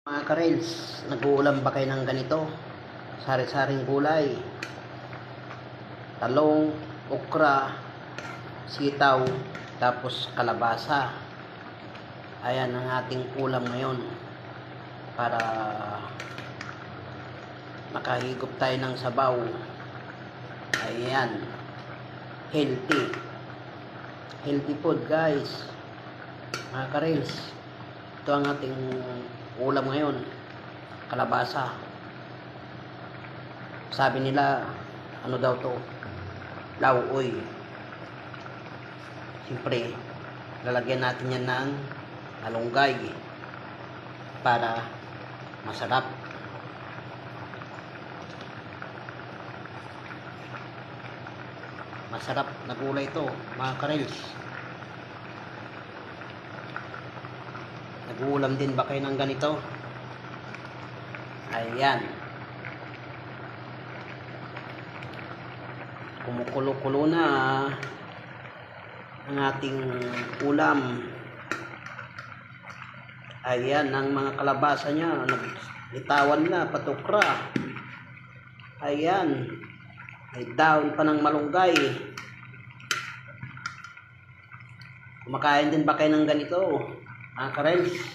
Mga karels, nag-uulam ba kayo ng ganito? Sari-saring gulay, talong, okra, sitaw, tapos kalabasa. Ayan ang ating ulam ngayon para makahigop tayo ng sabaw. Ayan, healthy food guys, mga karels. Ito ang ating ulam ngayon, kalabasa. Sabi nila, ano daw to? Lauoy. Siyempre, lalagyan natin yan ng malunggay para masarap. Masarap na gulay ito, mga karels. Nag-uulam din ba kayo ng ganito? Ayan. Kumukulo-kulo na ang ating ulam. Ayan, ang mga kalabasa niya. Naglitawan na, patukra. Ayan. May daon pa ng malunggay. Kumakain din ba kayo ng ganito? Mga karels?